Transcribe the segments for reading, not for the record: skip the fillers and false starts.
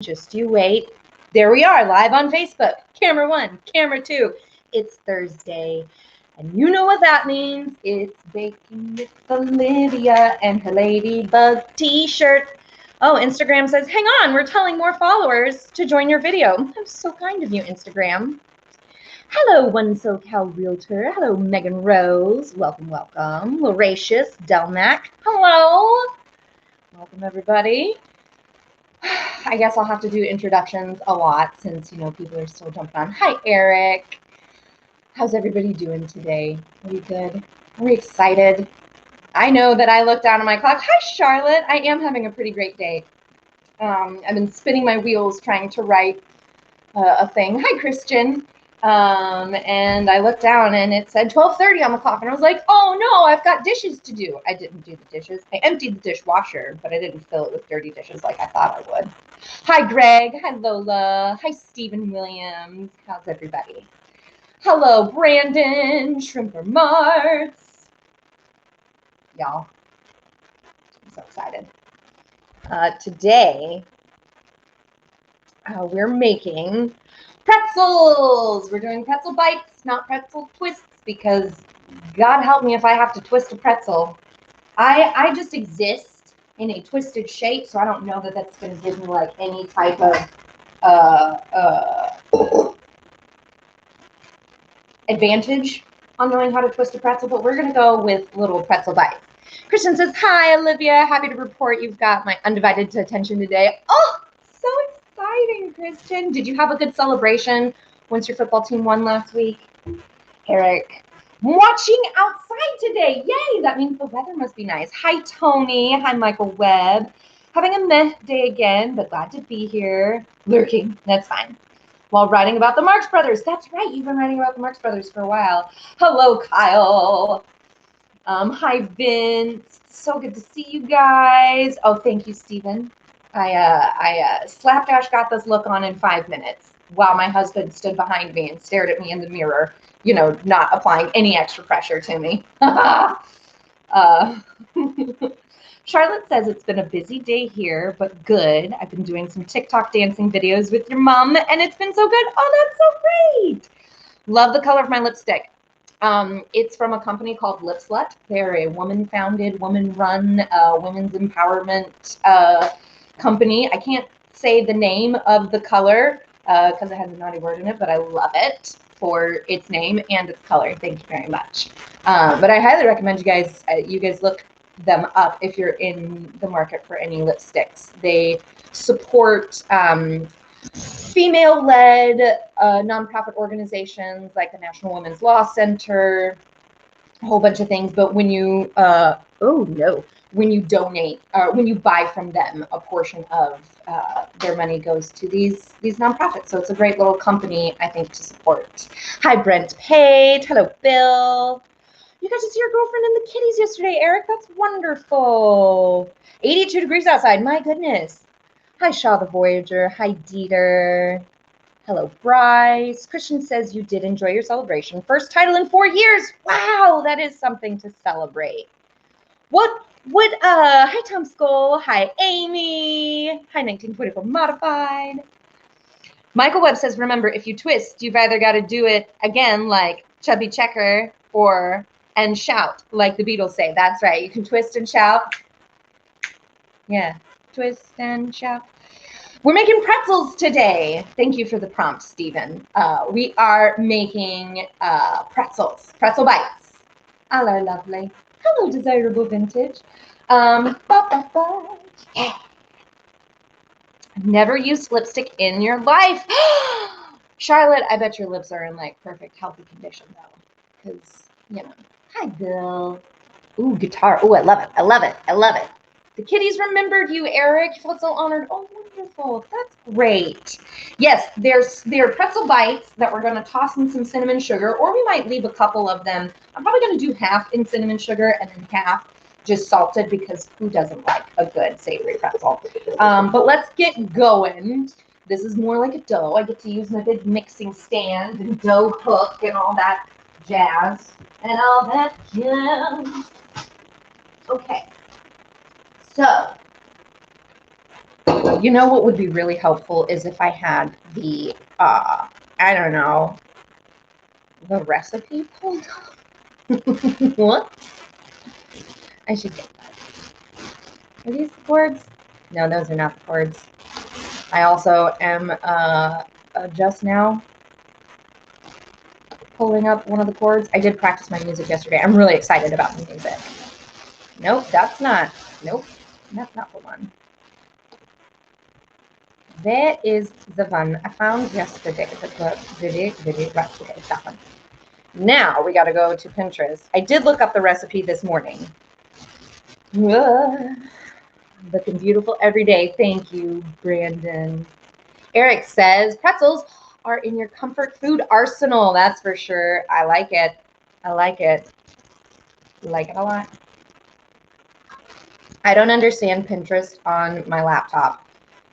Just you wait. There we are, live on Facebook. Camera 1, camera 2. It's Thursday, and you know what that means. It's Baking with Olivia and her ladybug t-shirt. Oh, Instagram says, hang on, we're telling more followers to join your video. That's so kind of you, Instagram. Hello, One SoCal Realtor. Hello, Megan Rose. Welcome, welcome. Loracious, Delmac. Hello. Welcome, everybody. I guess I'll have to do introductions a lot since, you know, people are still jumping on. Hi, Eric. How's everybody doing today? Are we good? Are we excited? I know that I looked down at my clock. Hi, Charlotte. I am having a pretty great day. I've been spinning my wheels trying to write a thing. Hi, Christian. And I looked down and it said 12:30 on the clock, and I was like, oh no, I've got dishes to do. I didn't do the dishes. I emptied the dishwasher, but I didn't fill it with dirty dishes like I thought I would. Hi, Greg. Hi, Lola. Hi, Stephen Williams. How's everybody? Hello, Brandon. Shrimper Marts. Y'all, I'm so excited. Today, we're making pretzels. We're doing pretzel bites, not pretzel twists, because God help me if I have to twist a pretzel. I just exist in a twisted shape, so I don't know that that's going to give me like any type of advantage on knowing how to twist a pretzel, but we're going to go with little pretzel bites. Christian says, hi, Olivia. Happy to report you've got my undivided attention today. Oh, so exciting, Christian. Did you have a good celebration once your football team won last week? Eric, watching outside today. Yay, that means the weather must be nice. Hi, Tony. Hi, Michael Webb. Having a meh day again, but glad to be here. Lurking, that's fine. While writing about the Marx Brothers. That's right, you've been writing about the Marx Brothers for a while. Hello, Kyle. Hi, Vince. So good to see you guys. Oh, thank you, Stephen. I slapdash got this look on in 5 minutes while my husband stood behind me and stared at me in the mirror, you know, not applying any extra pressure to me. Charlotte says it's been a busy day here, but good. I've been doing some TikTok dancing videos with your mom, and it's been so good. Oh, that's so great. Love the color of my lipstick. It's from a company called Lip Slut. They're a woman-founded, woman-run, women's empowerment company. I can't say the name of the color because it has a naughty word in it, but I love it for its name and its color. Thank you very much. But I highly recommend you guys look them up if you're in the market for any lipsticks. They support female-led nonprofit organizations like the National Women's Law Center, a whole bunch of things. But when you when you donate, when you buy from them, a portion of their money goes to these nonprofits. So it's a great little company, I think, to support. Hi, Brent Page. Hello, Bill. You got to see your girlfriend and the kitties yesterday, Eric. That's wonderful. 82 degrees outside. My goodness. Hi, Shaw the Voyager. Hi, Dieter. Hello, Bryce. Christian says you did enjoy your celebration. First title in 4 years. Wow, that is something to celebrate. Hi, Tom Skoll. Hi, Amy. Hi, 1924 Modified. Michael Webb says, remember, if you twist, you've either got to do it again like Chubby Checker and shout like the Beatles say. That's right. You can twist and shout. Yeah. Twist and shout. We're making pretzels today. Thank you for the prompt, Stephen. We are making pretzels, pretzel bites. Hello, lovely. Hello, desirable vintage. Yeah. Never used lipstick in your life. Charlotte, I bet your lips are in like perfect healthy condition though, because you know. Hi, Bill. Ooh, guitar. Ooh, I love it. I love it. I love it. The kitties remembered you, Eric. You felt so honored. Oh, wonderful. That's great. Yes, there are pretzel bites that we're going to toss in some cinnamon sugar, or we might leave a couple of them. I'm probably going to do half in cinnamon sugar and then half just salted, because who doesn't like a good savory pretzel? But let's get going. This is more like a dough. I get to use my big mixing stand and dough hook and all that jazz. And all that jazz. Okay. So You know what would be really helpful is if I had the, I don't know, the recipe pulled up. What? I should get that. Are these the cords? No, those are not the cords. I also am just now pulling up one of the cords. I did practice my music yesterday. I'm really excited about the music. Nope, that's not. Nope, that's not the one. There is the one I found yesterday. Okay, that one. Now we got to go to Pinterest. I did look up the recipe this morning. Looking beautiful every day. Thank you, Brandon. Eric says pretzels are in your comfort food arsenal. That's for sure. I like it. I like it. Like it a lot. I don't understand Pinterest on my laptop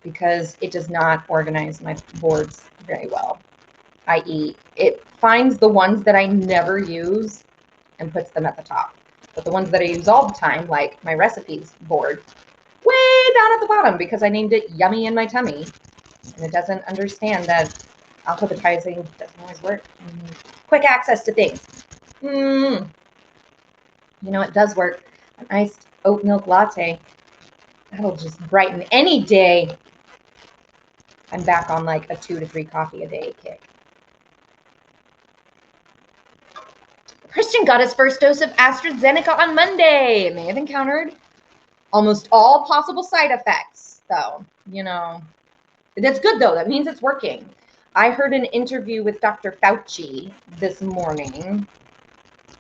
because it does not organize my boards very well. I.e., it finds the ones that I never use and puts them at the top. But the ones that I use all the time, like my recipes board, way down at the bottom because I named it Yummy in My Tummy. And it doesn't understand that alphabetizing doesn't always work. Quick access to things. You know, it does work. An iced oat milk latte. That'll just brighten any day. I'm back on like a 2 to 3 coffee a day kick. Christian got his first dose of AstraZeneca on Monday. May have encountered almost all possible side effects, though. You know, that's good, though. That means it's working. I heard an interview with Dr. Fauci this morning.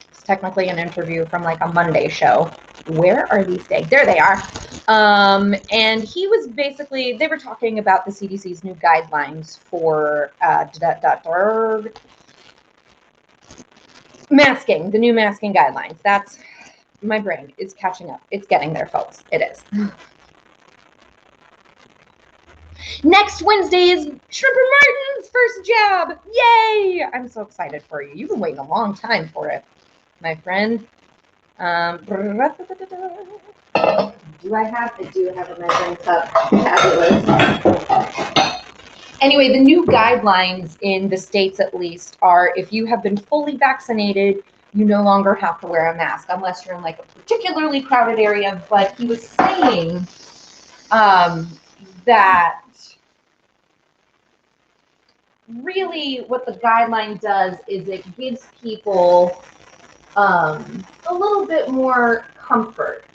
It's technically an interview from like a Monday show. Where are these days? There they are. And he was basically, they were talking about the CDC's new guidelines for masking, the new masking guidelines. That's, my brain is catching up. It's getting there, folks. It is. Next Wednesday is Shrimper Martin's first jab. Yay! I'm so excited for you. You've been waiting a long time for it, my friend. Do I do have a measuring cup. Fabulous. Anyway, the new guidelines in the States, at least, are if you have been fully vaccinated, you no longer have to wear a mask unless you're in like a particularly crowded area. But he was saying that really what the guideline does is it gives people a little bit more comfort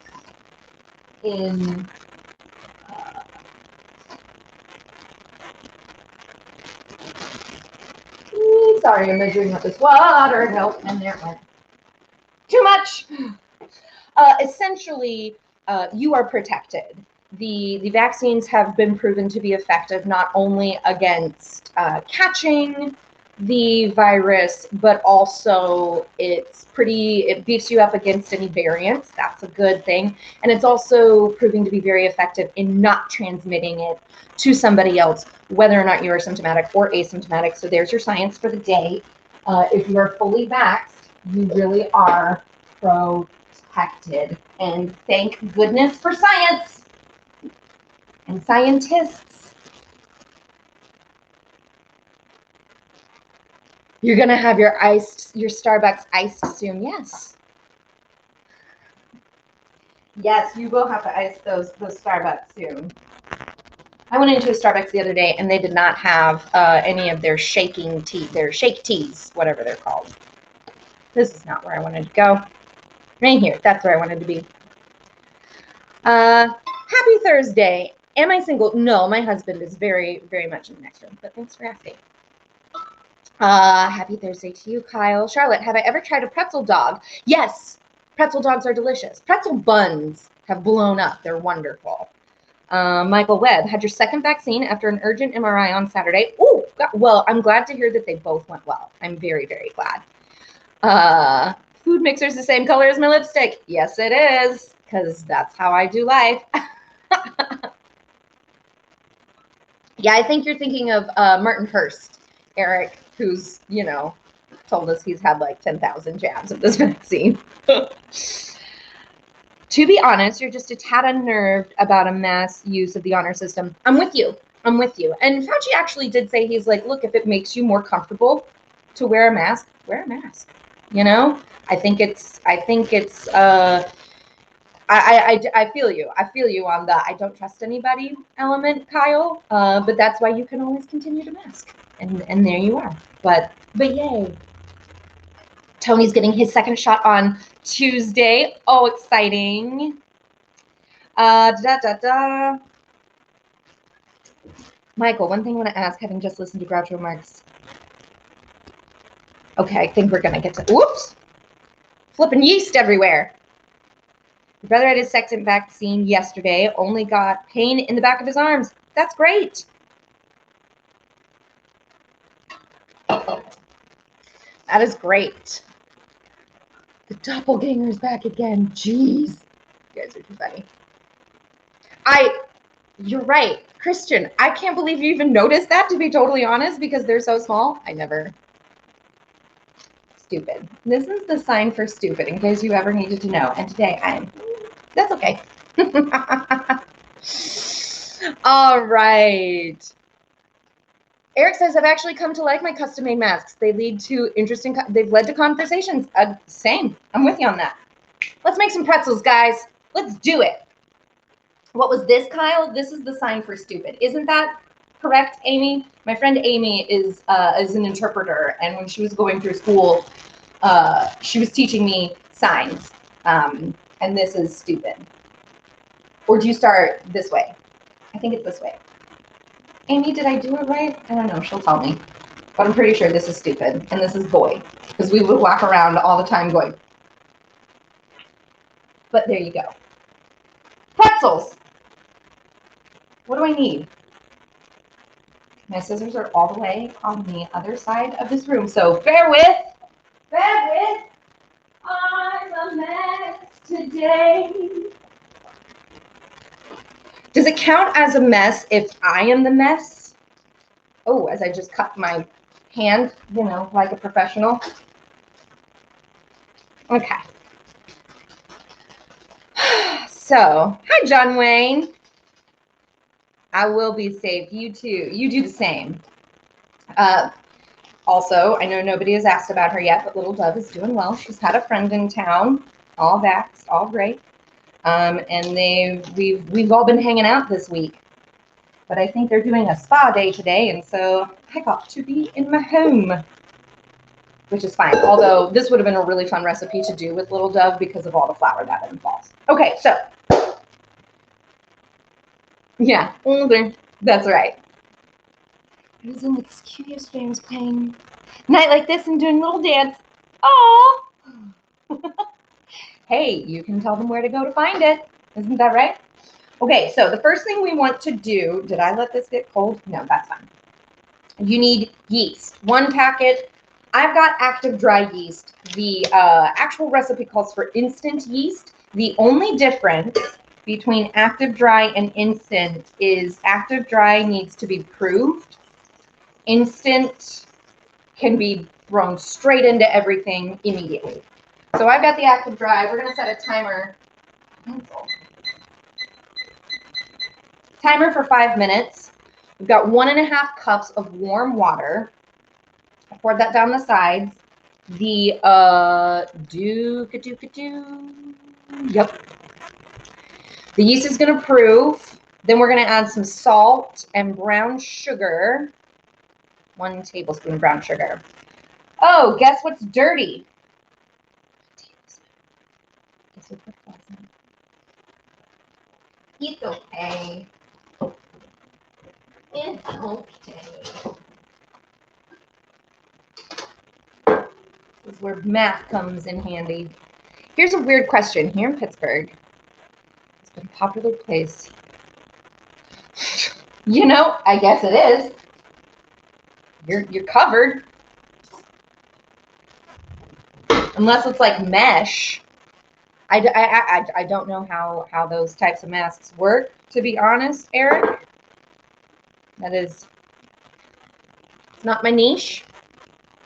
in sorry, I'm measuring up this water. Nope, and there it went. Too much. Essentially, you are protected. The vaccines have been proven to be effective not only against catching the virus, but also it beefs you up against any variants. That's a good thing. And it's also proving to be very effective in not transmitting it to somebody else, whether or not you are symptomatic or asymptomatic. So there's your science for the day. If you are fully vaxxed, you really are protected. And thank goodness for science and scientists. You're gonna have your Starbucks iced soon. Yes. Yes, you will have to ice those Starbucks soon. I went into a Starbucks the other day and they did not have any of their shake teas, whatever they're called. This is not where I wanted to go. Right here, that's where I wanted to be. Happy Thursday. Am I single? No, my husband is very, very much in the next room, but thanks for asking. Happy Thursday to you, Kyle. Charlotte, have I ever tried a pretzel dog? Yes, pretzel dogs are delicious. Pretzel buns have blown up. They're wonderful. Michael Webb, had your second vaccine after an urgent MRI on Saturday. Oh, well, I'm glad to hear that they both went well. I'm very, very glad. Food mixer's the same color as my lipstick. Yes, it is, because that's how I do life. Yeah, I think you're thinking of Martin Hurst, Eric, who's, you know, told us he's had like 10,000 jabs of this vaccine. To be honest, you're just a tad unnerved about a mass use of the honor system. I'm with you. I'm with you. And Fauci actually did say, he's like, look, if it makes you more comfortable to wear a mask, wear a mask. You know, I feel you. I feel you on the I don't trust anybody element, Kyle. But that's why you can always continue to mask. And there you are. But yay. Tony's getting his second shot on Tuesday. Oh, exciting. Michael, one thing I want to ask, having just listened to Groucho Marx. Okay, I think we're going to get to, whoops, flipping yeast everywhere. Your brother had his second vaccine yesterday, only got pain in the back of his arms. That's great. That is great. The doppelganger's back again. Jeez. You guys are too funny. You're right. Christian, I can't believe you even noticed that, to be totally honest, because they're so small. I never. Stupid. This is the sign for stupid, in case you ever needed to know. And today I'm. That's okay. All right. Eric says, I've actually come to like my custom-made masks. They've led to conversations. Same. I'm with you on that. Let's make some pretzels, guys. Let's do it. What was this, Kyle? This is the sign for stupid. Isn't that correct, Amy? My friend Amy is an interpreter, and when she was going through school, she was teaching me signs, and this is stupid. Or do you start this way? I think it's this way. Amy, did I do it right? I don't know. She'll tell me. But I'm pretty sure this is stupid, and this is boy, because we would walk around all the time going. But there you go. Pretzels. What do I need? My scissors are all the way on the other side of this room, so bear with. Bear with. I'm a mess today. Does it count as a mess if I am the mess? Oh, as I just cut my hand, you know, like a professional. Okay. So, hi, John Wayne. I will be safe. You too. You do the same. Also, I know nobody has asked about her yet, but Little Dove is doing well. She's had a friend in town, all vaxxed, all great. And we've all been hanging out this week. But I think they're doing a spa day today, and so I got to be in my home, which is fine. Although this would have been a really fun recipe to do with Little Dove because of all the flour that involves. Okay, so yeah, that's right. I was in the queue yesterday. I was playing night like this and doing a little dance. Oh, hey, you can tell them where to go to find it. Isn't that right? Okay, so the first thing we want to do, did I let this get cold? No, that's fine. You need yeast, 1 packet. I've got active dry yeast. The actual recipe calls for instant yeast. The only difference between active dry and instant is active dry needs to be proved. Instant can be thrown straight into everything immediately. So I've got the active dry. We're going to set a timer. Timer for 5 minutes. We've got 1.5 cups of warm water. I poured that down the sides. The yep. The yeast is going to prove. Then we're going to add some salt and brown sugar. 1 tablespoon brown sugar. Oh, guess what's dirty? It's okay. It's okay. This is where math comes in handy. Here's a weird question. Here in Pittsburgh, it's been a popular place. You know, I guess it is. You're covered. Unless it's like mesh. I don't know how those types of masks work, to be honest, Eric. It's not my niche.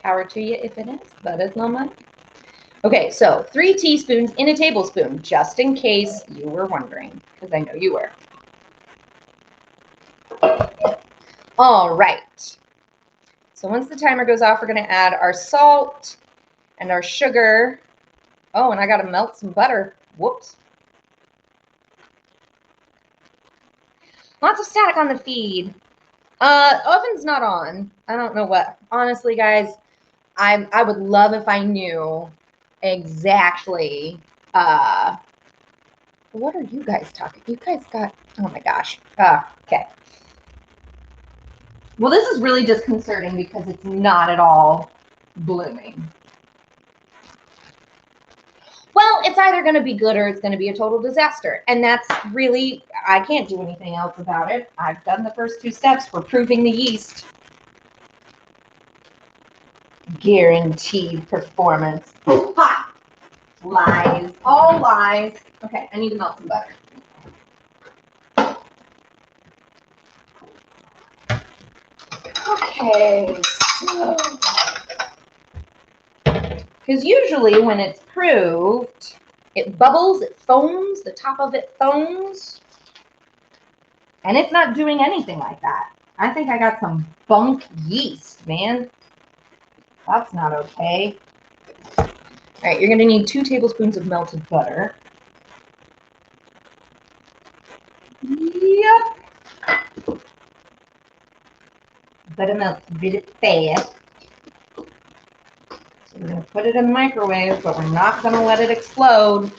Power to you if it is, but it's not mine. Okay, so 3 teaspoons in a tablespoon, just in case you were wondering, because I know you were. All right. So once the timer goes off, we're going to add our salt and our sugar. Oh, and I got to melt some butter. Whoops. Lots of static on the feed. Oven's not on. I don't know what. Honestly, guys, I would love if I knew exactly. What are you guys talking? You guys got, oh my gosh. Okay. Well, this is really disconcerting because it's not at all blooming. Well, it's either going to be good or it's going to be a total disaster. And that's really, I can't do anything else about it. I've done the first 2 steps for proving the yeast. Guaranteed performance. Ha! Lies. All lies. Okay, I need to melt some butter. Okay, so, because usually when it's proved, it bubbles, it foams, the top of it foams, and it's not doing anything like that. I think I got some bunk yeast, man. That's not okay. All right, you're gonna need 2 tablespoons of melted butter. Yep. Butter melts really fast. So we're gonna put it in the microwave, but we're not gonna let it explode.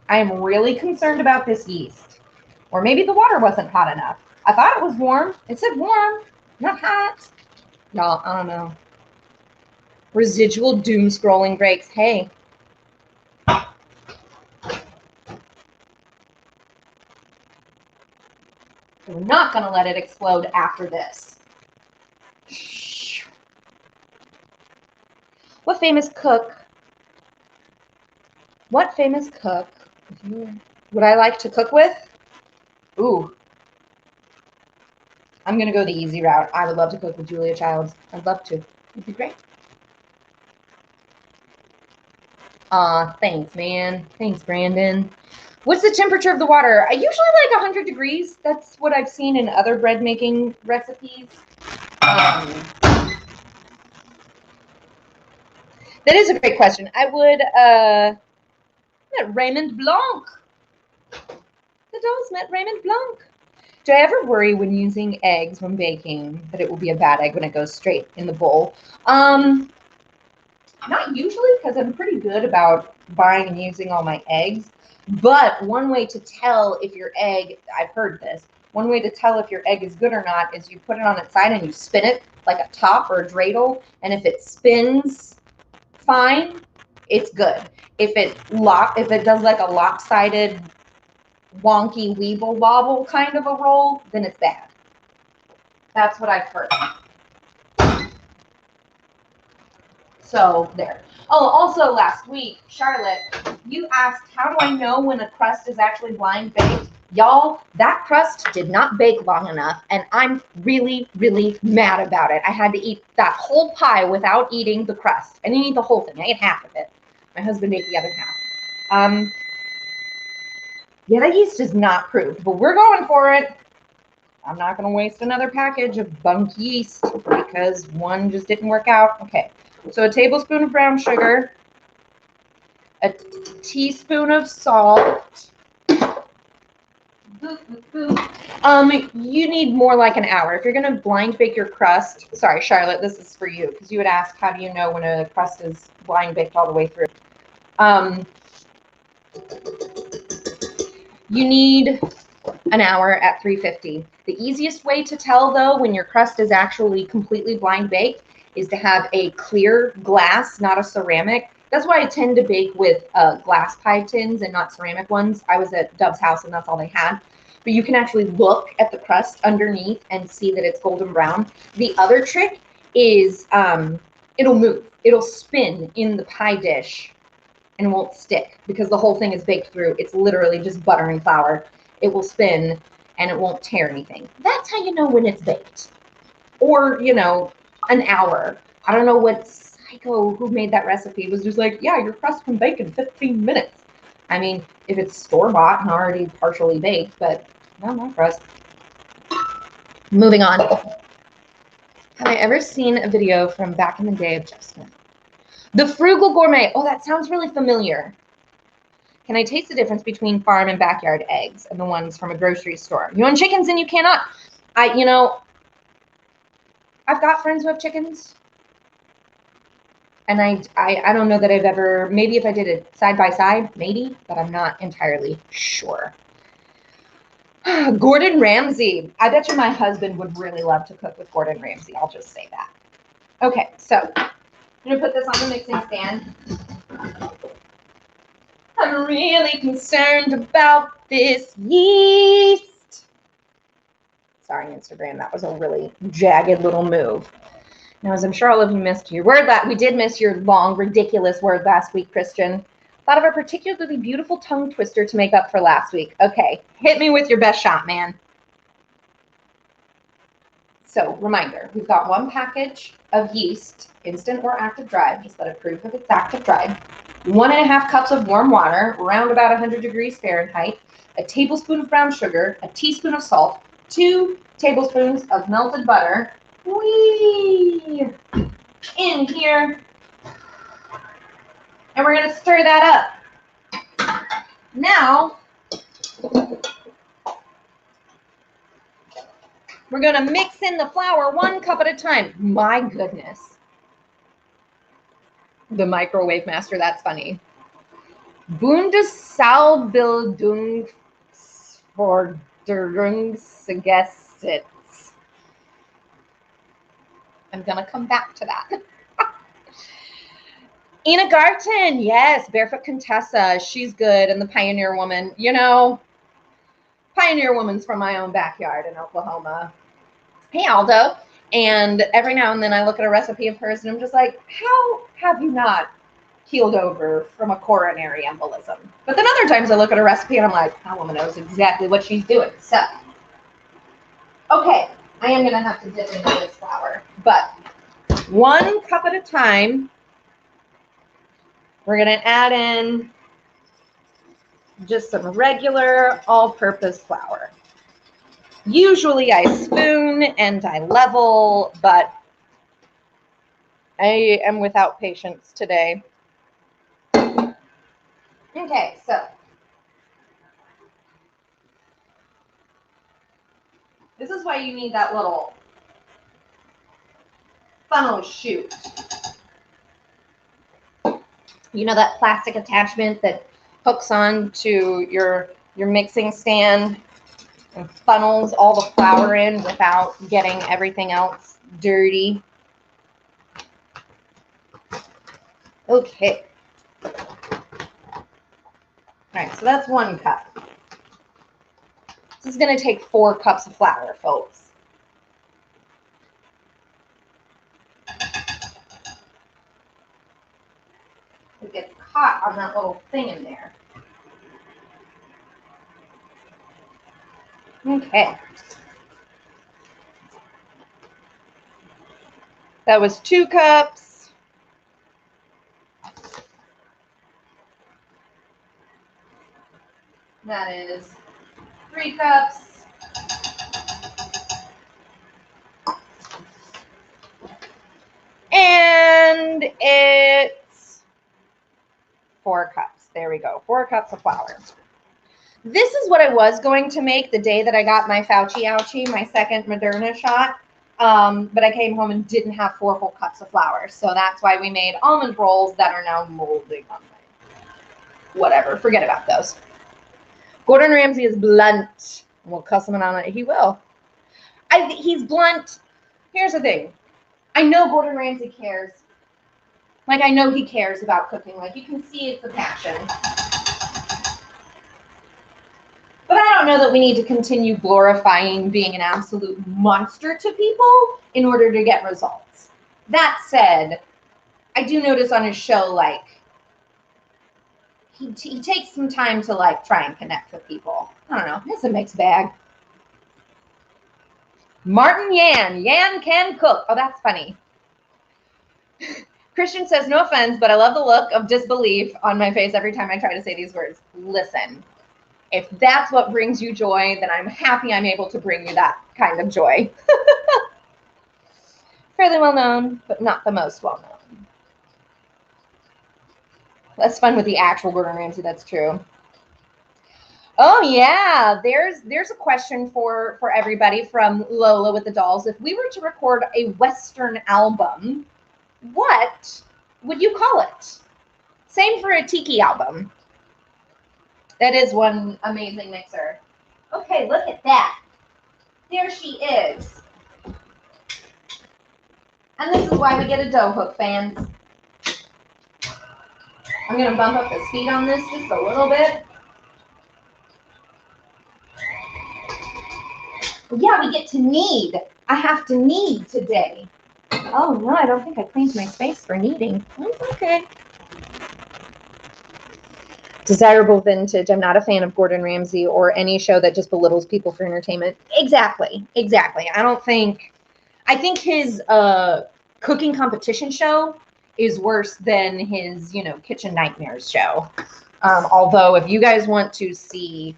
I am really concerned about this yeast. Or maybe the water wasn't hot enough. I thought it was warm. It said warm, not hot. Y'all, I don't know. Residual doom scrolling breaks. Hey. We're not going to let it explode after this. What famous cook would I like to cook with? Ooh. I'm going to go the easy route. I would love to cook with Julia Childs. I'd love to. It'd be great. Aw, thanks, man. Thanks, Brandon. What's the temperature of the water? I usually like 100 degrees. That's what I've seen in other bread making recipes. That is a great question. I would, Raymond Blanc. The dough's met Raymond Blanc. Do I ever worry when using eggs when baking that it will be a bad egg when it goes straight in the bowl? Not usually, because I'm pretty good about buying and using all my eggs. But one way to tell if your egg, I've heard this, one way to tell if your egg is good or not is you put it on its side and you spin it like a top or a dreidel. And if it spins fine, it's good. If it does like a lopsided, wonky, weeble wobble kind of a roll, then it's bad. That's what I've heard. So there. Oh, also last week, Charlotte, you asked, how do I know when a crust is actually blind baked? Y'all, that crust did not bake long enough, and I'm really, really mad about it. I had to eat that whole pie without eating the crust. I didn't eat the whole thing. I ate half of it. My husband ate the other half. Yeah, the yeast is not proved, but we're going for it. I'm not going to waste another package of bunk yeast because one just didn't work out. Okay. So a tablespoon of brown sugar, a teaspoon of salt. You need more like an hour. If you're going to blind bake your crust, sorry, Charlotte, this is for you, because you had asked, how do you know when a crust is blind baked all the way through? You need an hour at 350. The easiest way to tell, though, when your crust is actually completely blind baked is to have a clear glass, not a ceramic. That's why I tend to bake with glass pie tins and not ceramic ones. I was at Dove's house and that's all they had. But you can actually look at the crust underneath and see that it's golden brown. The other trick is it'll move. It'll spin in the pie dish and it won't stick because the whole thing is baked through. It's literally just butter and flour. It will spin and it won't tear anything. That's how you know when it's baked. or, you know, an hour. I don't know what psycho who made that recipe was just like, yeah, your crust can bake in 15 minutes. I mean, if it's store-bought and already partially baked, but not my crust. Moving on. Have I ever seen a video from back in the day of Justin? The Frugal Gourmet. Oh, that sounds really familiar. Can I taste the difference between farm and backyard eggs and the ones from a grocery store? You own chickens and you cannot. You know, I've got friends who have chickens. And I don't know that I've ever, maybe if I did it side by side, maybe, but I'm not entirely sure. Gordon Ramsay. I bet you my husband would really love to cook with Gordon Ramsay. I'll just say that. Okay, so I'm going to put this on the mixing stand. I'm really concerned about this yeast. Sorry, Instagram. That was a really jagged little move. Now, as I'm sure all of you missed your word, we did miss your long, ridiculous word last week, Christian. Thought of a particularly beautiful tongue twister to make up for last week. Okay, hit me with your best shot, man. So, reminder, we've got 1 package of yeast, instant or active dried, just let it prove if it's active dried, 1.5 cups of warm water, around about 100 degrees Fahrenheit, a tablespoon of brown sugar, a teaspoon of salt, 2 tablespoons of melted butter, in here, and we're going to stir that up. Now, we're going to mix in the flour 1 cup at a time. My goodness. The microwave master, that's funny. Bundeszahlbildungsforderungsgesetz. I'm going to come back to that. Ina Garten, yes, Barefoot Contessa, she's good, and the Pioneer Woman. You know, Pioneer Woman's from my own backyard in Oklahoma. Hey, Aldo. And every now and then I look at a recipe of hers, and I'm just like, how have you not keeled over from a coronary embolism? But then other times I look at a recipe, and I'm like, that woman knows exactly what she's doing. So, okay, I am going to have to dip into this flour, but 1 cup at a time. We're going to add in just some regular all-purpose flour. Usually I spoon and I level, but I am without patience today. Okay, so this is why you need that little funnel chute. You know that plastic attachment that hooks on to your mixing stand and funnels all the flour in without getting everything else dirty. Okay. All right, so that's 1 cup. This is going to take 4 cups of flour, folks. It gets caught on that little thing in there. Okay. That was 2 cups. That is 3 cups. And it's 4 cups. There we go. 4 cups of flour. This is what I was going to make the day that I got my Fauci ouchie, my second Moderna shot. But I came home and didn't have 4 whole cups of flour. So that's why we made almond rolls that are now molding on me. Whatever. Forget about those. Gordon Ramsay is blunt. We'll cuss him on it. He will. He's blunt. Here's the thing. I know Gordon Ramsay cares. Like, I know he cares about cooking. Like, you can see it's a passion. But I don't know that we need to continue glorifying being an absolute monster to people in order to get results. That said, I do notice on his show, like, he takes some time to, like, try and connect with people. I don't know. It's a mixed bag. Martin Yan. Yan can cook. Oh, that's funny. Christian says, no offense, but I love the look of disbelief on my face every time I try to say these words. Listen, if that's what brings you joy, then I'm happy I'm able to bring you that kind of joy. Fairly well known, but not the most well known. Less fun with the actual Gordon Ramsay, that's true. Oh yeah, there's a question for everybody from Lola with the Dolls. If we were to record a Western album, what would you call it? Same for a Tiki album. That is one amazing mixer. Okay, look at that. There she is. And this is why we get a dough hook, fans. I'm gonna bump up the speed on this just a little bit. Yeah, we get to knead. I have to knead today. Oh no, I don't think I cleaned my space for kneading. Okay. Desirable vintage. I'm not a fan of Gordon Ramsay or any show that just belittles people for entertainment. Exactly. I think his cooking competition show is worse than his, Kitchen Nightmares show. Although if you guys want to see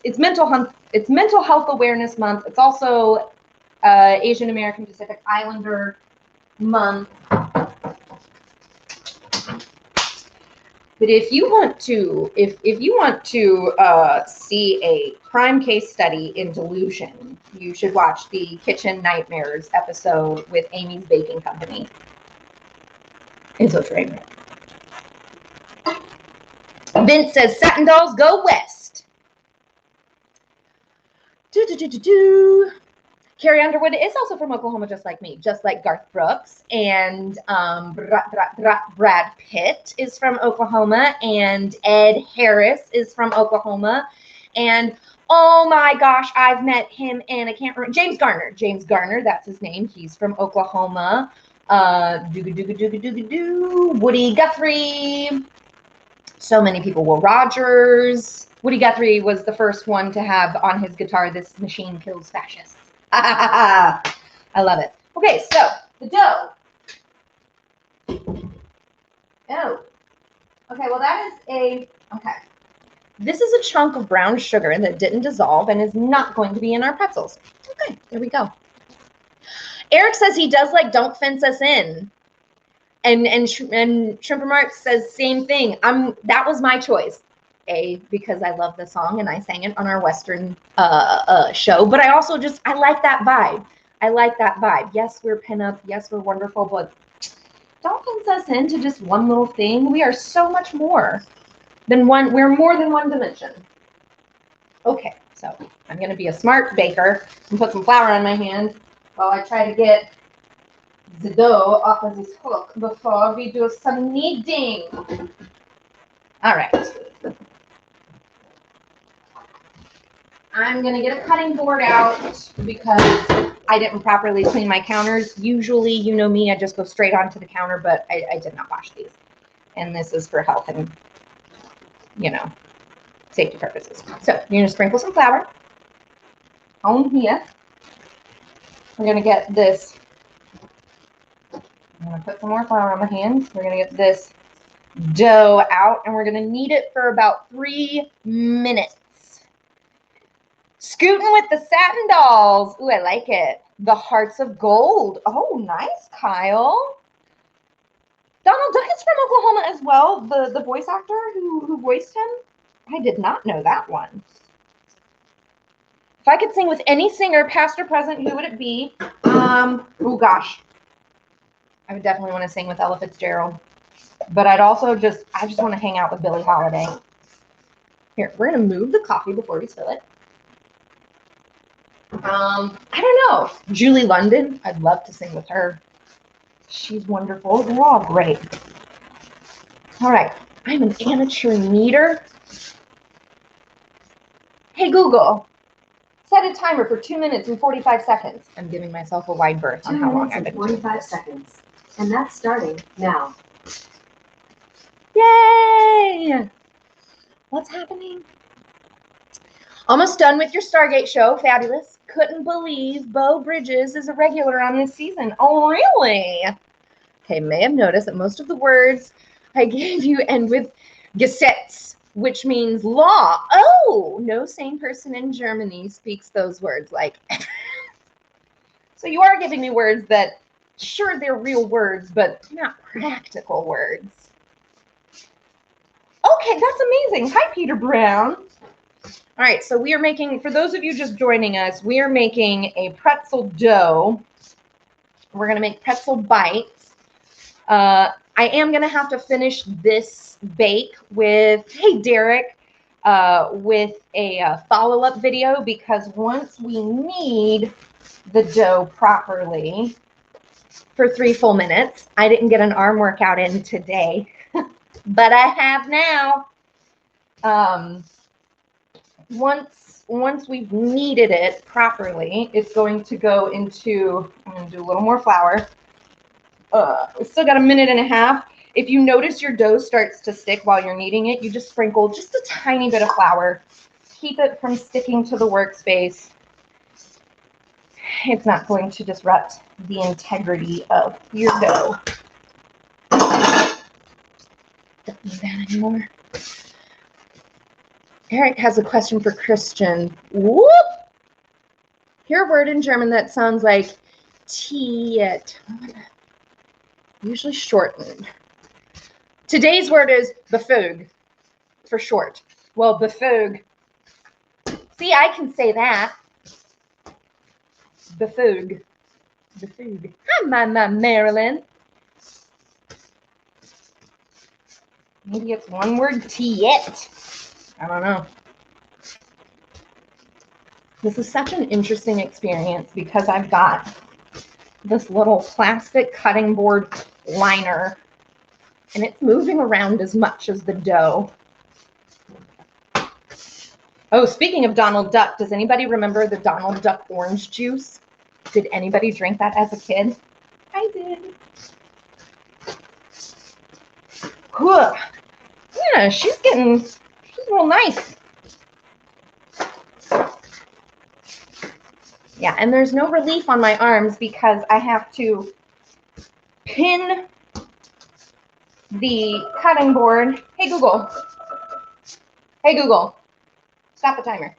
it's mental health awareness month. It's also Asian American Pacific Islander month. But if you want to, see a crime case study in delusion, you should watch the Kitchen Nightmares episode with Amy's Baking Company. It's a train wreck. Vince says satin dolls go west. Carrie Underwood is also from Oklahoma, just like me, just like Garth Brooks. And Brad Pitt is from Oklahoma, and Ed Harris is from Oklahoma. And oh my gosh, I've met him, and I can't remember. James Garner, that's his name. He's from Oklahoma. Woody Guthrie. So many people. Will Rogers. Woody Guthrie was the first one to have on his guitar, "This machine kills fascists." I love it. Okay, so the dough. Oh. Okay, well that is okay. This is a chunk of brown sugar that didn't dissolve and is not going to be in our pretzels. Okay, there we go. Eric says he does like "Don't Fence Us In." And Shrimper Mark says same thing. That was my choice. Because I love the song and I sang it on our Western show, but I also I like that vibe. Yes, we're pinup. Yes, we're wonderful, but don't fence us into just one little thing. We are so much more than one. We're more than one dimension. Okay, so I'm going to be a smart baker and put some flour on my hands while I try to get the dough off of this hook before we do some kneading. All right. I'm going to get a cutting board out because I didn't properly clean my counters. Usually, you know me, I just go straight onto the counter, but I did not wash these. And this is for health and, safety purposes. So you're going to sprinkle some flour on here. We're going to get this. I'm going to put some more flour on my hands. We're going to get this dough out, and we're going to knead it for about 3 minutes. Scooting with the satin dolls. Ooh, I like it. The Hearts of Gold. Oh, nice, Kyle. Donald Duck is from Oklahoma as well, the voice actor who voiced him. I did not know that one. If I could sing with any singer, past or present, who would it be? Oh, gosh. I would definitely want to sing with Ella Fitzgerald. But I just want to hang out with Billie Holiday. Here, we're going to move the coffee before we spill it. I don't know. Julie London. I'd love to sing with her. She's wonderful. They're all great. All right. I'm an amateur kneader. Hey, Google. Set a timer for 2 minutes and 45 seconds. I'm giving myself a wide berth on how long I've been. 45 seconds. And that's starting now. Yay! What's happening? Almost done with your Stargate show. Fabulous. Couldn't believe Beau Bridges is a regular on this season. Oh, really? Okay, may have noticed that most of the words I gave you end with Gesetz, which means law. Oh, no sane person in Germany speaks those words like. So you are giving me words that, sure, they're real words, but not practical words. Okay, that's amazing. Hi, Peter Brown. All right, so we are making, for those of you just joining us, we are making a pretzel dough. We're going to make pretzel bites. I am going to have to finish this bake with, hey, Derek, with a follow-up video, because once we knead the dough properly for 3 full minutes, I didn't get an arm workout in today, but I have now. Once we've kneaded it properly, it's going to go into, I'm going to do a little more flour. We still got 1.5 minutes. If you notice your dough starts to stick while you're kneading it, you just sprinkle just a tiny bit of flour. Keep it from sticking to the workspace. It's not going to disrupt the integrity of your dough. Don't need that anymore. Eric has a question for Christian. Whoop! Hear a word in German that sounds like Tiet. Usually shortened. Today's word is befug, for short. Well, befug. See, I can say that. Befug. Befug. Hi, my Marilyn. Maybe it's one word, Tiet. I don't know. This is such an interesting experience because I've got this little plastic cutting board liner and it's moving around as much as the dough. Oh, speaking of Donald Duck, does anybody remember the Donald Duck orange juice? Did anybody drink that as a kid? I did. Whew. Yeah, she's real nice. Yeah, and there's no relief on my arms because I have to pin the cutting board. Hey, Google. Hey, Google. Stop the timer.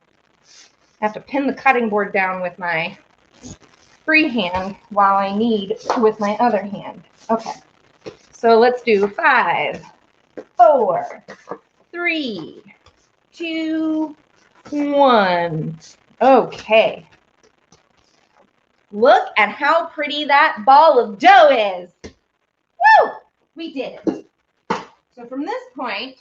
I have to pin the cutting board down with my free hand while I knead with my other hand. Okay. So let's do 5, 4, 3, 2, 1. Okay. Look at how pretty that ball of dough is. Woo! We did it. So from this point,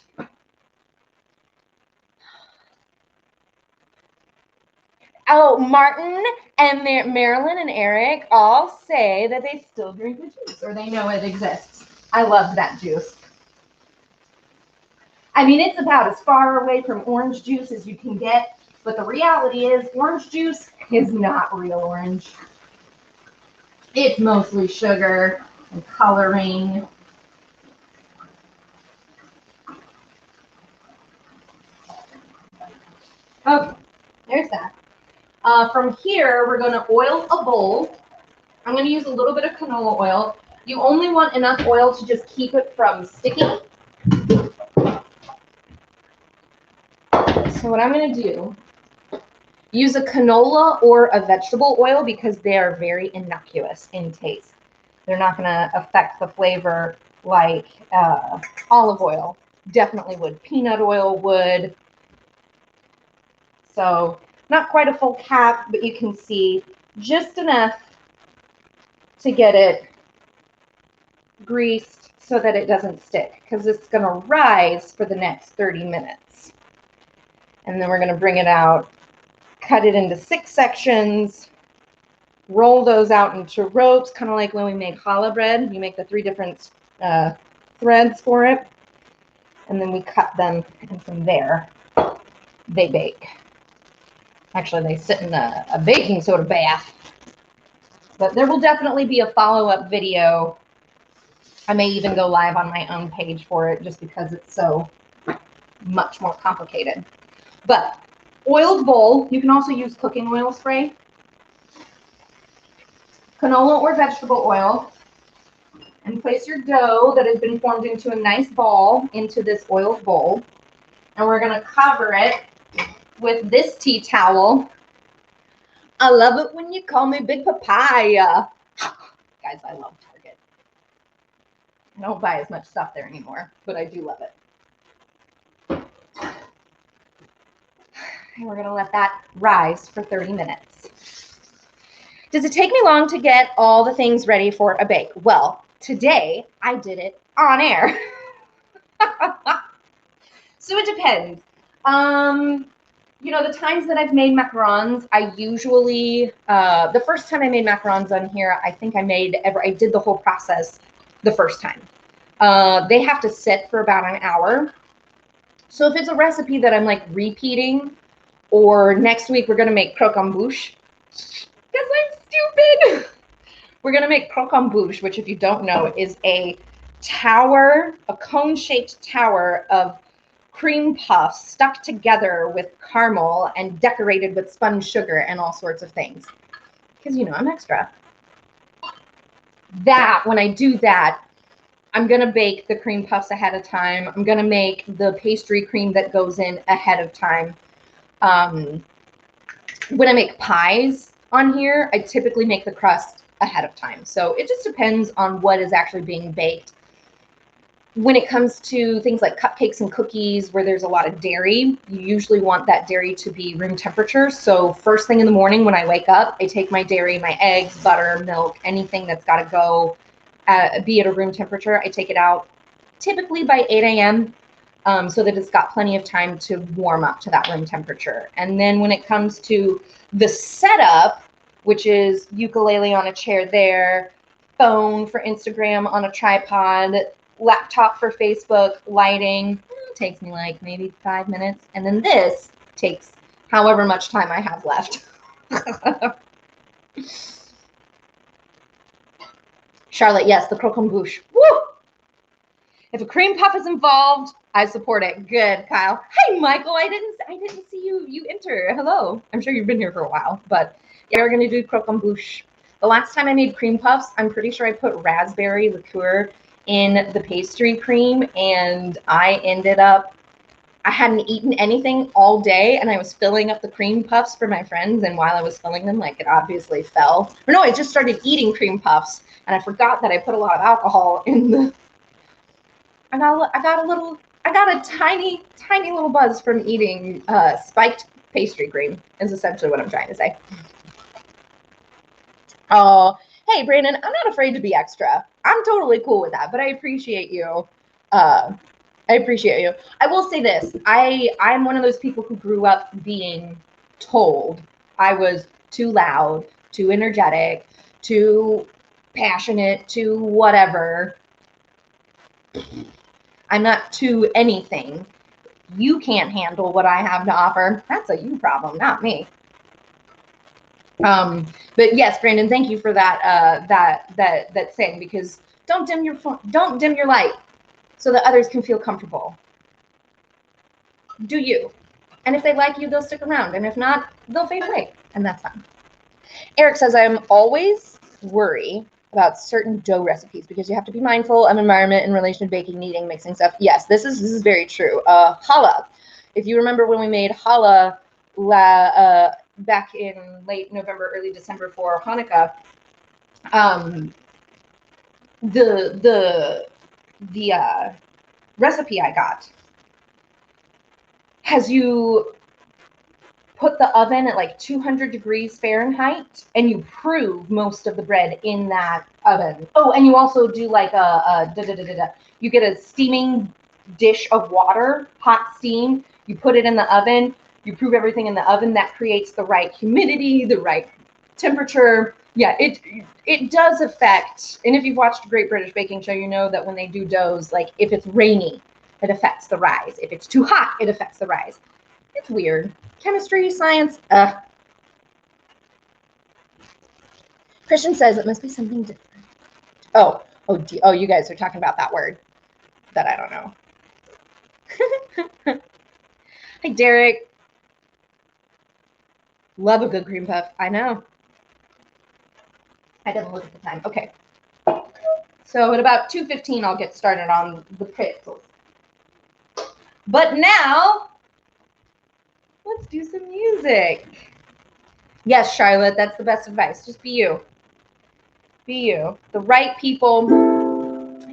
oh, Martin and Marilyn and Eric all say that they still drink the juice or they know it exists. I love that juice. I mean, it's about as far away from orange juice as you can get, but the reality is orange juice is not real orange. It's mostly sugar and coloring. Okay, there's that. From here, we're going to oil a bowl. I'm going to use a little bit of canola oil. You only want enough oil to just keep it from sticking. So what I'm going to do, use a canola or a vegetable oil because they are very innocuous in taste. They're not going to affect the flavor like olive oil. Definitely would. Peanut oil would. So not quite a full cap, but you can see just enough to get it greased so that it doesn't stick because it's going to rise for the next 30 minutes. And then we're going to bring it out, cut it into 6 sections, roll those out into ropes, kind of like when we make challah bread. You make the 3 different threads for it, and then we cut them, and from there, they bake. Actually, they sit in a baking soda bath. But there will definitely be a follow-up video. I may even go live on my own page for it just because it's so much more complicated. But oiled bowl. You can also use cooking oil spray. Canola or vegetable oil. And place your dough that has been formed into a nice ball into this oiled bowl. And we're going to cover it with this tea towel. I love it when you call me Big Papaya. Guys, I love Target. I don't buy as much stuff there anymore, but I do love it. And we're going to let that rise for 30 minutes. Does it take me long to get all the things ready for a bake? Well, today I did it on air. So it depends. You know, the times that I've made macarons, I usually, the first time I made macarons on here, I think I did the whole process the first time. They have to sit for about an hour. So if it's a recipe that I'm like repeating, or next week we're going to make croquembouche, because I'm stupid. We're going to make croquembouche, which if you don't know is a cone-shaped tower of cream puffs stuck together with caramel and decorated with spun sugar and all sorts of things. Because, you know, I'm extra. When I do that, I'm going to bake the cream puffs ahead of time. I'm going to make the pastry cream that goes in ahead of time. When I make pies on here, I typically make the crust ahead of time. So it just depends on what is actually being baked. When it comes to things like cupcakes and cookies where there's a lot of dairy, you usually want that dairy to be room temperature. So first thing in the morning when I wake up, I take my dairy, my eggs, butter, milk, anything that's got to go be at a room temperature. I take it out typically by 8 a.m. So that it's got plenty of time to warm up to that room temperature. And then when it comes to the setup, which is ukulele on a chair there, phone for Instagram on a tripod, laptop for Facebook, lighting, takes me like maybe 5 minutes. And then this takes however much time I have left. Charlotte, yes, the croquembouche. Woo! If a cream puff is involved, I support it. Good, Kyle. Hey, Michael, I didn't see you enter. Hello. I'm sure you've been here for a while, but yeah, we're going to do croquembouche. The last time I made cream puffs, I'm pretty sure I put raspberry liqueur in the pastry cream, and I hadn't eaten anything all day, and I was filling up the cream puffs for my friends, and while I was filling them, like, it obviously fell. Or no, I just started eating cream puffs, and I forgot that I put a lot of alcohol in the... I got a tiny little buzz from eating spiked pastry cream, is essentially what I'm trying to say. Oh, hey, Brandon, I'm not afraid to be extra. I'm totally cool with that, but I appreciate you. I appreciate you. I will say this. I'm one of those people who grew up being told I was too loud, too energetic, too passionate, too whatever. I'm not too anything. You can't handle what I have to offer. That's a you problem, not me. But yes, Brandon, thank you for that that saying, because don't dim your light so that others can feel comfortable. Do you? And if they like you, they'll stick around, and if not, they'll fade away, and that's fine. Eric says, I'm always worried about certain dough recipes because you have to be mindful of environment in relation to baking, kneading, mixing stuff. Yes, this is very true. Challah. If you remember when we made challah back in late November, early December for Hanukkah, the recipe I got has you put the oven at like 200 degrees Fahrenheit, and you prove most of the bread in that oven. Oh, and you also do like you get a steaming dish of water, hot steam. You put it in the oven. You prove everything in the oven. That creates the right humidity, the right temperature. Yeah, it does affect. And if you've watched Great British Baking Show, you know that when they do doughs, like if it's rainy, it affects the rise. If it's too hot, it affects the rise. It's weird. Chemistry, science, Christian says it must be something different. Oh, you guys are talking about that word that I don't know. Hi, Derek. Love a good cream puff. I know. I didn't look at the time. Okay. So at about 2:15, I'll get started on the pretzels. But now, let's do some music. Yes, Charlotte, that's the best advice. Just be you. Be you. The right people.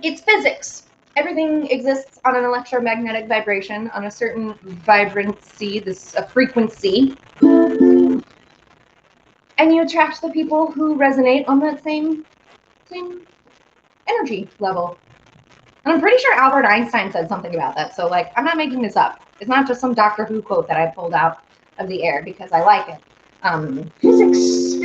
It's physics. Everything exists on an electromagnetic vibration, on a certain vibrancy, a frequency. And you attract the people who resonate on that same energy level. And I'm pretty sure Albert Einstein said something about that. So, like, I'm not making this up. It's not just some Doctor Who quote that I pulled out of the air because I like it. Physics.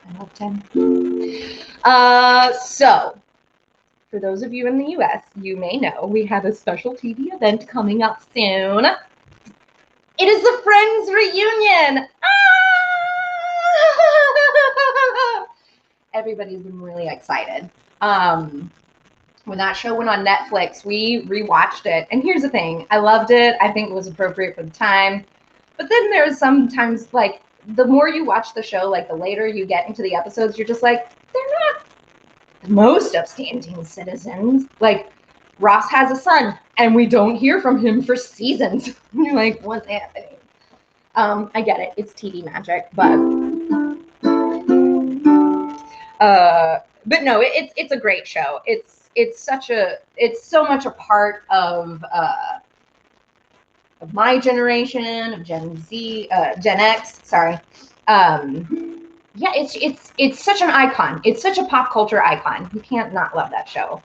I love 10. So, for those of you in the US, you may know we have a special TV event coming up soon. It is the Friends reunion. Everybody's been really excited. When that show went on Netflix, we rewatched it. And here's the thing. I loved it. I think it was appropriate for the time. But then there's sometimes, like, the more you watch the show, like, the later you get into the episodes, you're just like, they're not the most upstanding citizens. Like, Ross has a son, and we don't hear from him for seasons. You're like, what's happening? I get it. It's TV magic, but no, it's a great show. It's so much a part of my generation, of Gen Z, Gen X. Sorry. Yeah, it's such an icon. It's such a pop culture icon. You can't not love that show.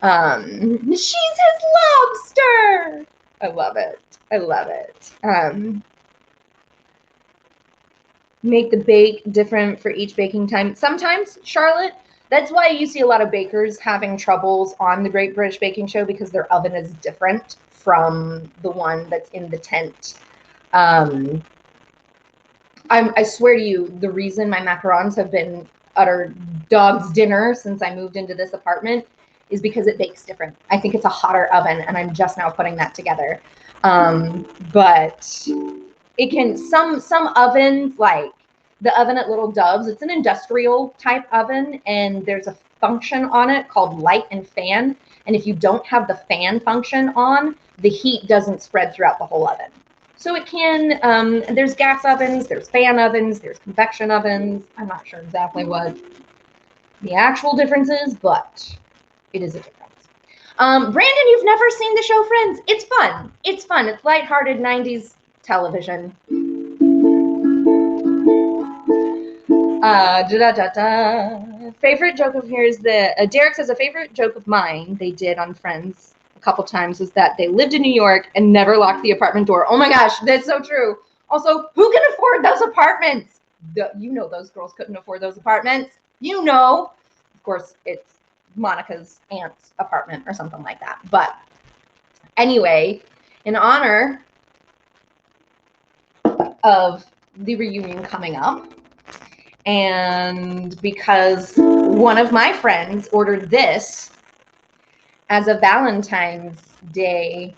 She's his lobster. I love it. I love it. Make the bake different for each baking time. Sometimes, Charlotte, that's why you see a lot of bakers having troubles on the Great British Baking Show, because their oven is different from the one that's in the tent. I swear to you, the reason my macarons have been utter dog's dinner since I moved into this apartment is because it bakes different. I think it's a hotter oven, and I'm just now putting that together. But it can, some ovens, like the oven at Little Doves, it's an industrial type oven, and there's a function on it called light and fan. And if you don't have the fan function on, the heat doesn't spread throughout the whole oven. So it can, there's gas ovens, there's fan ovens, there's convection ovens. I'm not sure exactly what the actual difference is, but it is a difference. Brandon, you've never seen the show Friends. It's fun. It's fun. It's lighthearted 90s television. Favorite joke of here is that Derek says a favorite joke of mine they did on Friends a couple times was that they lived in New York and never locked the apartment door. Oh my gosh, that's so true. Also, who can afford those apartments? You know those girls couldn't afford those apartments. You know. Of course, it's Monica's aunt's apartment or something like that. But anyway, in honor of the reunion coming up, and because one of my friends ordered this as a Valentine's Day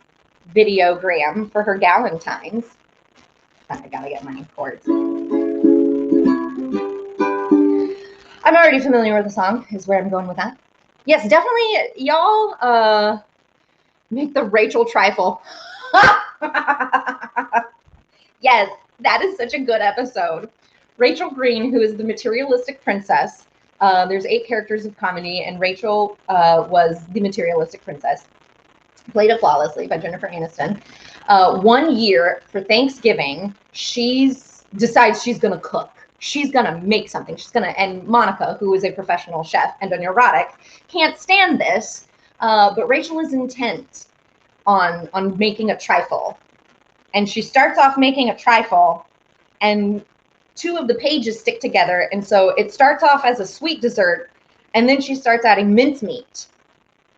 videogram for her Galentine's. I gotta get my chords. I'm already familiar with the song, is where I'm going with that. Yes, definitely, y'all make the Rachel trifle. Yes, that is such a good episode. Rachel Green, who is the materialistic princess. There's 8 characters of comedy, and Rachel was the materialistic princess. Played it flawlessly by Jennifer Aniston. 1 year for Thanksgiving, she decides she's going to cook. She's going to make something. And Monica, who is a professional chef and a neurotic, can't stand this. But Rachel is intent on making a trifle. And she starts off making a trifle, and 2 of the pages stick together. And so it starts off as a sweet dessert, and then she starts adding mincemeat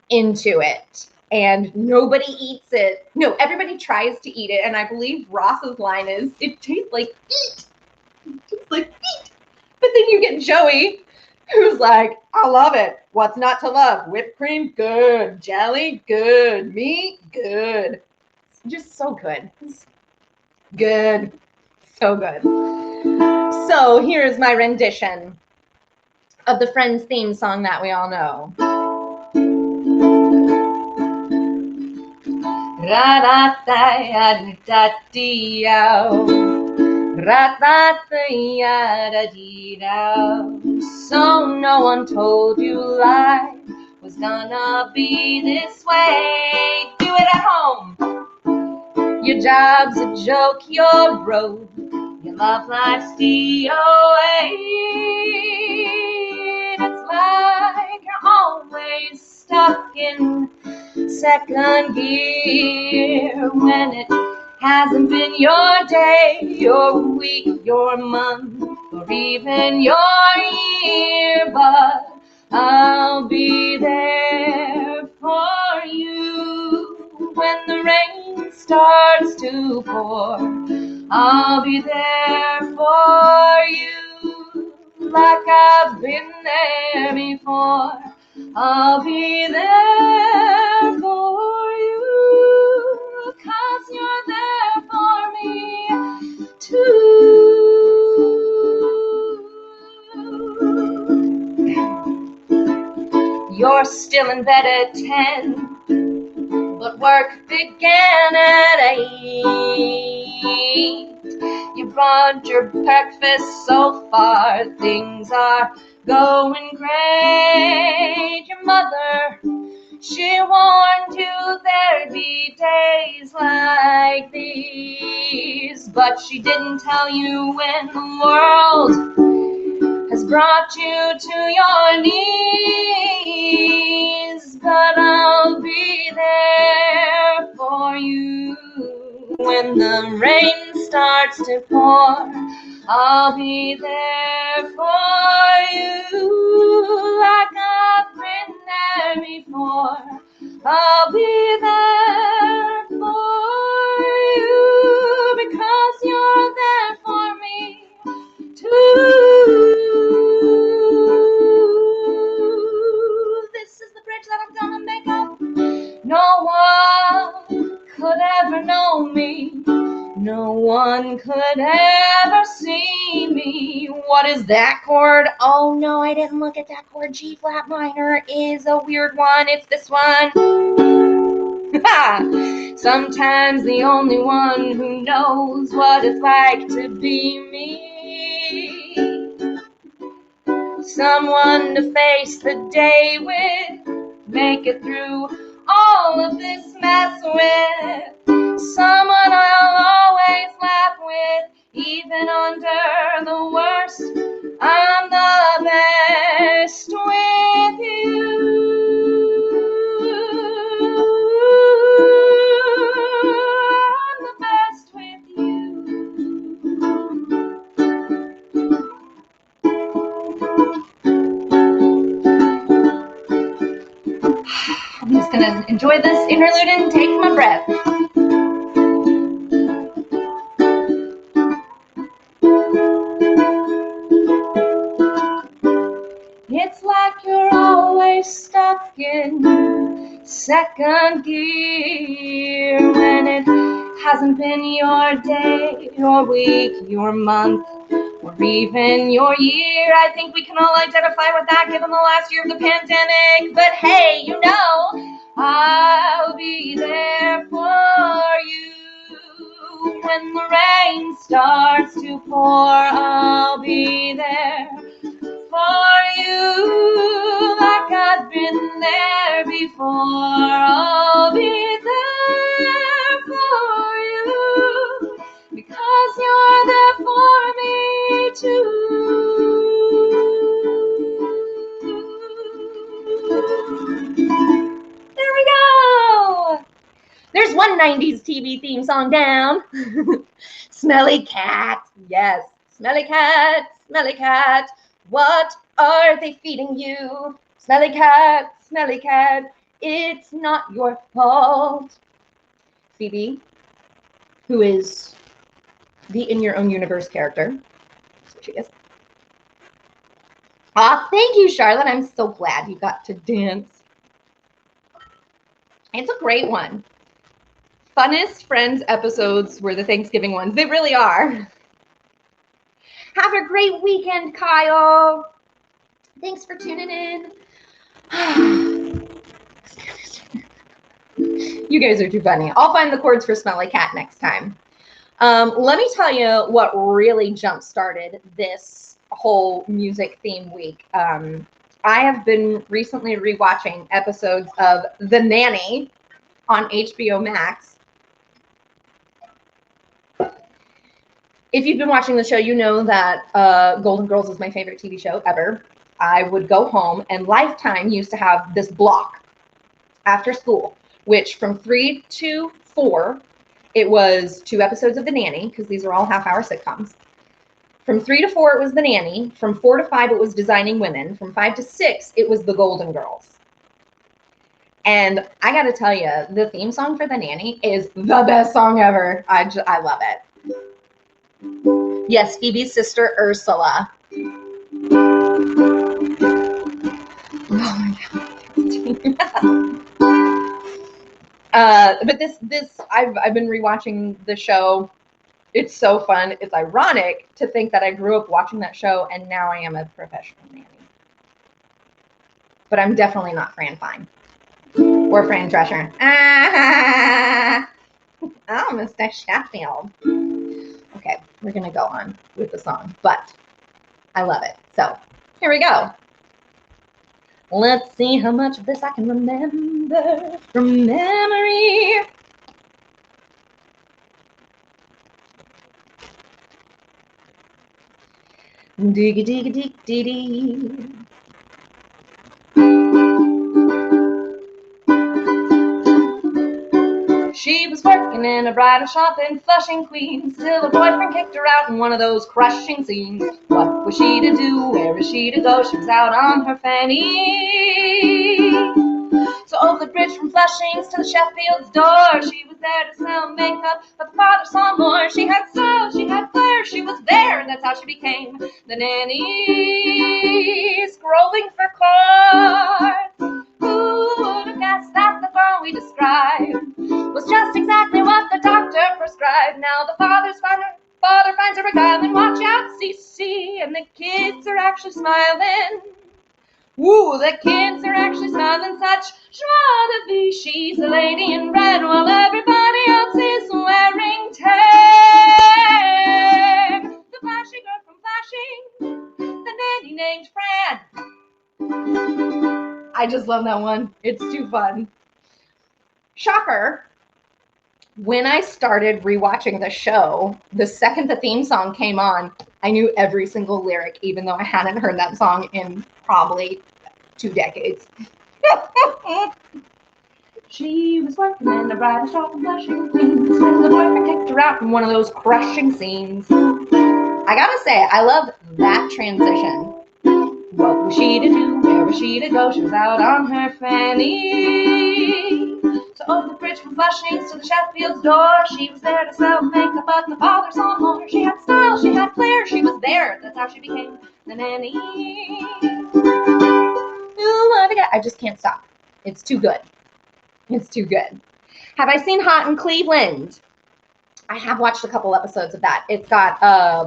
into it. And nobody eats it. No, everybody tries to eat it. And I believe Ross's line is, it tastes like feet. It tastes like feet. But then you get Joey, who's like, I love it. What's not to love? Whipped cream, good. Jelly, good. Meat, good. Just so good. Good. So good. So here's my rendition of the Friends theme song that we all know. So no one told you life was gonna be this way. Do it at home. Your job's a joke, you're broke. Your love life's DOA. It's like you're always stuck in second gear when it hasn't been your day, your week, your month, or even your year. But I'll be there for you when the rain starts to pour. I'll be there for you like I've been there before. I'll be there for you 'cause you're there for me too. You're still in bed at 10, but work began at 8. You brought your breakfast so far, things are going great. Your mother, she warned you there'd be days like these, but she didn't tell you when the world has brought you to your knees. But I'll be there for you when the rain starts to pour. I'll be there for you like I've been there before. I'll be there for you because you're there for me too. This is the bridge that I'm gonna make up. No one could ever know me. No one could ever see me. What is that chord? Oh no, I didn't look at that chord. G flat minor is a weird one. It's this one. Sometimes the only one who knows what it's like to be me. Someone to face the day with, make it through all of this mess with. Someone I'll always laugh with, even under the worst. I'm the best with you. I'm the best with you. I'm just gonna enjoy this interlude and take my breath. It's like you're always stuck in second gear when it hasn't been your day, your week, your month, or even your year. I think we can all identify with that given the last year of the pandemic. But hey, you know, I'll be there for you when the rain starts to pour. I'll be there for you like I've been there before. I'll be there for you because you're there for me too. There we go. There's one 90s TV theme song down. Smelly cat. Yes, smelly cat, smelly cat. What are they feeding you? Smelly cat, it's not your fault. Phoebe, who is the In Your Own Universe character. So she is. Ah, thank you, Charlotte. I'm so glad you got to dance. It's a great one. funnest Friends episodes were the Thanksgiving ones. They really are. Have a great weekend, Kyle. Thanks for tuning in. You guys are too funny. I'll find the chords for Smelly Cat next time. Let me tell you what really jump-started this whole music theme week. I have been recently rewatching episodes of The Nanny on HBO Max. If you've been watching the show, you know that Golden Girls is my favorite TV show ever. I would go home, and Lifetime used to have this block after school, which from 3 to 4, it was 2 episodes of The Nanny, because these are all half-hour sitcoms. From 3 to 4, it was The Nanny. From 4 to 5, it was Designing Women. From 5 to 6, it was The Golden Girls. And I got to tell you, the theme song for The Nanny is the best song ever. I love it. Yes, Phoebe's sister, Ursula. But I've been rewatching the show. It's so fun. It's ironic to think that I grew up watching that show and now I am a professional nanny. But I'm definitely not Fran Fine or Fran Drescher. Oh, Mr. Sheffield. Okay, we're gonna go on with the song, but I love it. So here we go. Let's see how much of this I can remember from memory. Diggy diggy dig dee. She was working in a bridal shop in Flushing, Queens, till her boyfriend kicked her out in one of those crushing scenes. What was she to do? Where was she to go? She was out on her fanny. So over the bridge from Flushing's to the Sheffield's door, she was there to sell makeup, but the father saw more. She had soul, she had flair, she was there, and that's how she became the nanny. Scrolling for cards. Who would have guessed that the girl we described was just exactly what the doctor prescribed? Now the father finds her a guy, and watch out, CC, and the kids are actually smiling. Woo, the kids are actually smiling, such joie de vivre. She's a lady in red while everybody else is wearing tan. The flashy girl from Flashing, the nanny named Fran. I just love that one. It's too fun. Shocker. When I started rewatching the show, the second the theme song came on, I knew every single lyric, even though I hadn't heard that song in probably 2 decades. She was working in a bridal shop in Flushing, Queens, when the boyfriend kicked her out in one of those crushing scenes. I gotta say, I love that transition. What was she to do? Where was she to go? She was out on her fanny. So over the bridge from Flushing to the Sheffield's door, she was there to sell makeup, but the father saw more. She had style, she had flair, she was there. That's how she became the nanny. I just can't stop. It's too good. It's too good. Have I seen Hot in Cleveland? I have watched a couple episodes of that. It's got I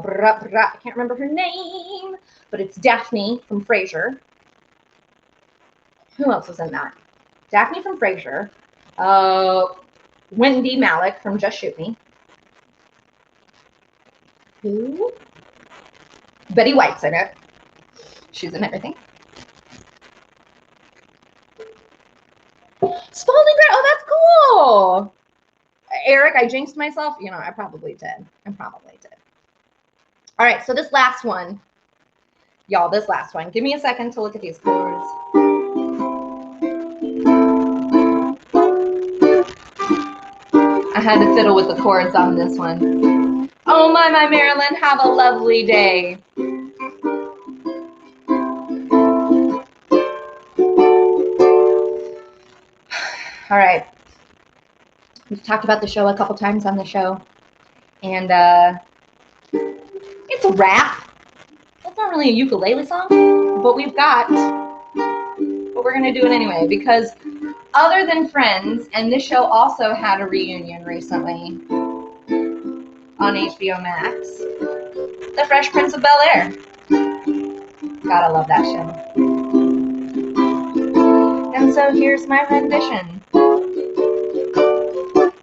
can't remember her name, but it's Daphne from Frasier. Who else was in that? Daphne from Frasier. Wendy Malick from Just Shoot Me. Who? Betty White's in it. She's in everything. Spalding Gray. Oh, that's cool. Eric, I jinxed myself. You know, I probably did. All right, so this last one. Y'all, this last one. Give me a second to look at these chords. I had to fiddle with the chords on this one. Oh, my, Marilyn. Have a lovely day. All right. We've talked about the show a couple times on the show. And it's a rap. It's not really a ukulele song, but we're going to do it anyway because other than Friends, and this show also had a reunion recently on HBO Max, The Fresh Prince of Bel-Air. Gotta love that show. And so here's my rendition.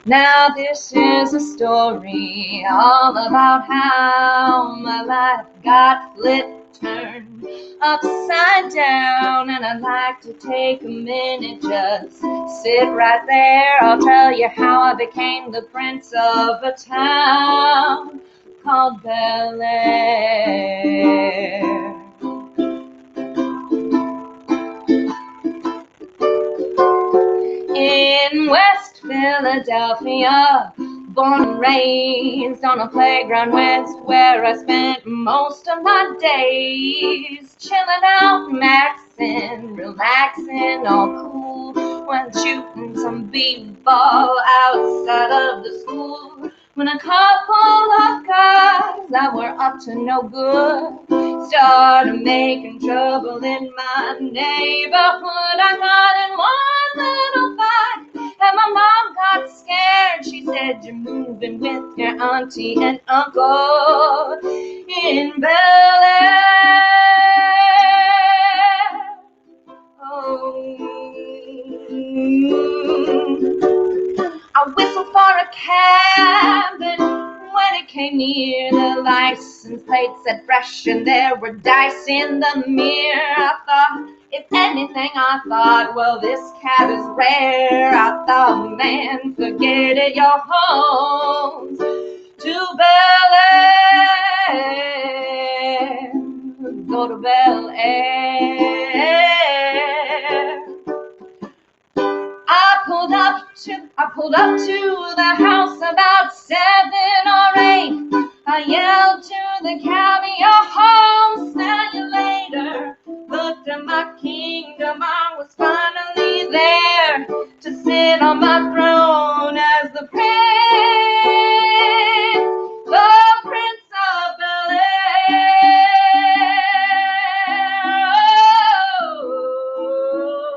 Now this is a story all about how my life got flipped, turned upside down, and I'd like to take a minute, just sit right there. I'll tell you how I became the prince of a town called Bel-Air. In West Philadelphia, born and raised on a playground west, where I spent most of my days, chilling out, maxing, relaxing, all cool, when shooting some b-ball outside of the school. When a couple of guys that were up to no good started making trouble in my neighborhood, I got in one little fight, and my mom got scared. She said, "You're moving with your auntie and uncle in Bel-Air." Oh. I whistled for a cab, and when it came near, the license plate said fresh, and there were dice in the mirror. I thought, if anything, I thought, well, this cab is rare. I thought, man, forget it, you're home to Bel-Air. Go to Bel-Air. I pulled up to the house about 7 or 8. I yelled to the cabbie, "You're home, smell you later." Looked at my kingdom, I was finally there to sit on my throne as the Prince of Bel-Air.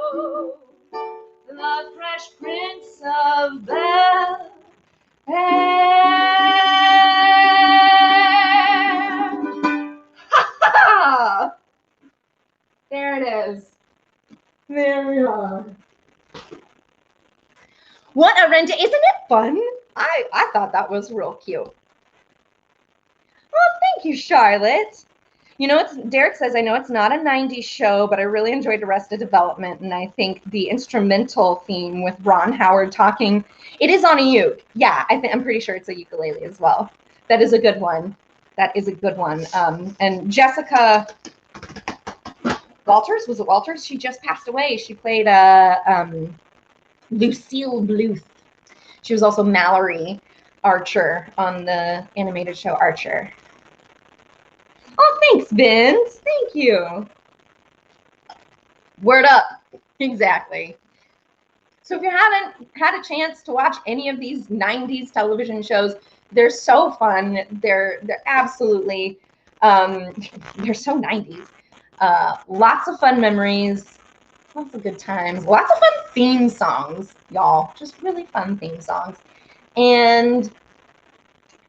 Oh, the Fresh Prince of Bel-Air. Ha ha! There it is. There we are. What a rendition. Isn't it fun? I thought that was real cute. Well, thank you, Charlotte. You know, Derek says, I know it's not a 90s show, but I really enjoyed Arrested Development, and I think the instrumental theme with Ron Howard talking, it is on a uke. Yeah, I'm pretty sure it's a ukulele as well. That is a good one. That is a good one. And Jessica Walters, was it Walters? She just passed away. She played Lucille Bluth. She was also Mallory Archer on the animated show Archer. Oh, thanks, Vince. Thank you. Word up. Exactly. So if you haven't had a chance to watch any of these 90s television shows, they're so fun. They're absolutely, they're so 90s. Lots of fun memories, lots of good times, lots of fun theme songs, y'all. Just really fun theme songs. And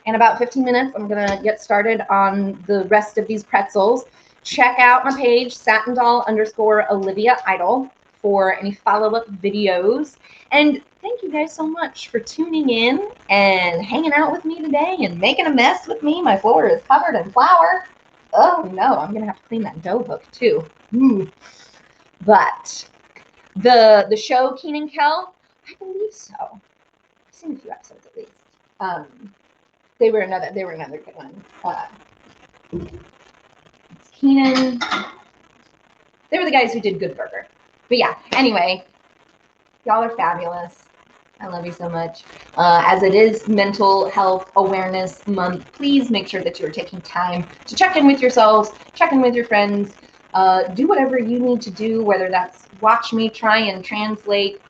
in about 15 minutes, I'm going to get started on the rest of these pretzels. Check out my page, satindoll_Olivia Idol, for any follow-up videos. And thank you guys so much for tuning in and hanging out with me today and making a mess with me. My floor is covered in flour. Oh, no, I'm going to have to clean that dough hook, too. But the show Kenan Kel, I believe so. I've seen a few episodes at least. They were another good one. Kenan. They were the guys who did Good Burger. But yeah, anyway, y'all are fabulous. I love you so much. As it is Mental Health Awareness Month, please make sure that you're taking time to check in with yourselves, check in with your friends, do whatever you need to do, whether that's watch me try and translate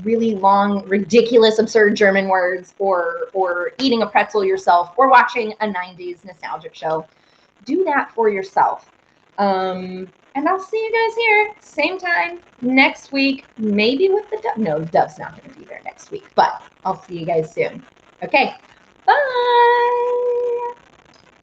really long, ridiculous, absurd German words, or eating a pretzel yourself, or watching a 90s nostalgic show. Do that for yourself. And I'll see you guys here, same time, next week, maybe with the dove. No, Dove's not going to be there next week, but I'll see you guys soon. Okay, bye.